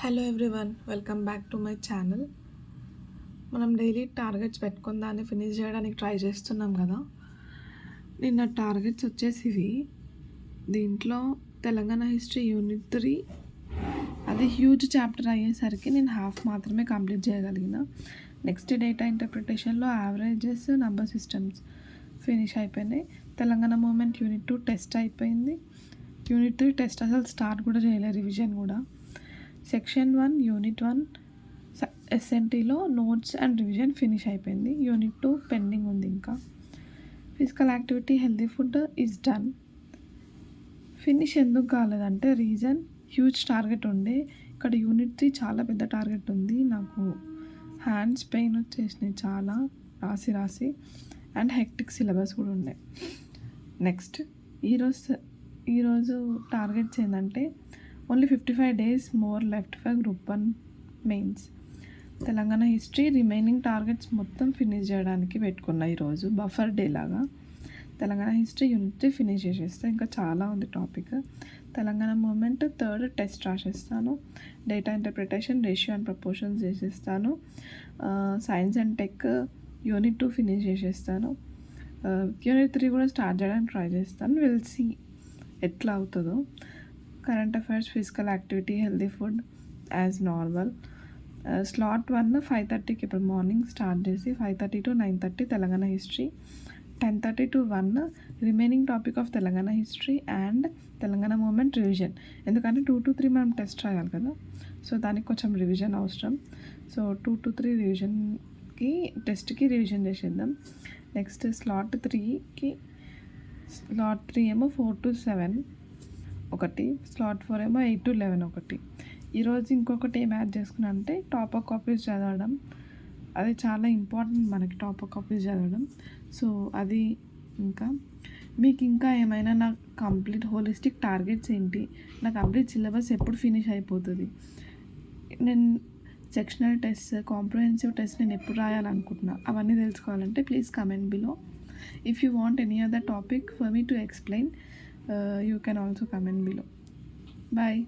Hello everyone, welcome back to my channel. మనం daily targets పెట్టుకొని దాన్ని ఫినిష్ చేయడానికి ట్రై చేస్తున్నాం కదా. నిన్న టార్గెట్స్ వచ్చేసి ఇవి. దీంట్లో తెలంగాణ హిస్టరీ యూనిట్ 3 అది హ్యూజ్ చాప్టర్ అయ్యేసరికి నేను హాఫ్ మాత్రమే కంప్లీట్ చేయగలిగిన. నెక్స్ట్ డేటా ఇంటర్ప్రిటేషన్లో యావరేజెస్, నంబర్ సిస్టమ్స్ ఫినిష్ అయిపోయినాయి. తెలంగాణ మూమెంట్ యూనిట్ 2 టెస్ట్ అయిపోయింది. యూనిట్ 3 టెస్ట్ అసలు స్టార్ట్ కూడా చేయలేదు, రివిజన్ కూడా. సెక్షన్ 1 యూనిట్ 1 ఎస్ఎన్టీలో నోట్స్ అండ్ రివిజన్ ఫినిష్ అయిపోయింది. యూనిట్ 2 పెండింగ్ ఉంది. ఇంకా physical activity, healthy food is done. Finish ఎందుకు కాలేదంటే రీజన్ హ్యూజ్ టార్గెట్ ఉండే. ఇక్కడ యూనిట్ 3 చాలా పెద్ద టార్గెట్ ఉంది. నాకు హ్యాండ్స్ పెయిన్ వచ్చేసినాయి చాలా రాసి అండ్ హెక్టిక్ సిలబస్ కూడా ఉండే. నెక్స్ట్ ఈరోజు టార్గెట్స్ ఏంటంటే only 55 days more left for group 1 mains. Telangana history remaining targets మొత్తం ఫినిష్ చేయడానికి పెట్టుకున్నా ఈరోజు, బఫర్ డే లాగా. తెలంగాణ హిస్టరీ యూనిట్ 3 ఫినిష్ చేసేస్తా. ఇంకా చాలా ఉంది topic. Telangana movement 3rd test రాసేస్తాను. Data interpretation, ratio and proportions చేసేస్తాను. Science and tech unit 2 finish చేసేస్తాను. యూనిట్ 3 కూడా స్టార్ట్ చేయడానికి ట్రై చేస్తాను. విల్ సీ ఎట్లా అవుతుందో. Current affairs, physical activity, healthy food as normal. Slot 1 5:30కి ఇప్పుడు మార్నింగ్ స్టార్ట్ చేసి 5:30 to 9:30 Telangana history, 10:30 to 1 remaining topic of Telangana history and Telangana movement revision. ఎందుకంటే 2 to 3 మనం టెస్ట్ రాయాలి కదా, సో దానికి కొంచెం రివిజన్ అవసరం. సో 2 to 3 రివిజన్కి, టెస్ట్కి రివిజన్ చేసేద్దాం. నెక్స్ట్ స్లాట్ 3 ఏమో 4 to 7 ఒకటి, స్లాట్ 4 ఏమో 8 to 11 ఒకటి. ఈరోజు ఇంకొకటి ఏం యాడ్ చేసుకున్నా అంటే టాపర్ కాపీస్ చదవడం. అది చాలా ఇంపార్టెంట్ మనకి, టాపర్ కాపీస్ చదవడం. సో అది. ఇంకా మీకు ఇంకా ఏమైనా నా కంప్లీట్ హోలిస్టిక్ టార్గెట్స్ ఏంటి, నా కంప్లీట్ సిలబస్ ఎప్పుడు ఫినిష్ అయిపోతుంది, నేను సెక్షనల్ టెస్ట్, కాంప్రహెన్సివ్ టెస్ట్ నేను ఎప్పుడు రాయాలనుకుంటున్నా, అవన్నీ తెలుసుకోవాలంటే please comment below. If you want any other topic for me to explain, you can also comment below. Bye.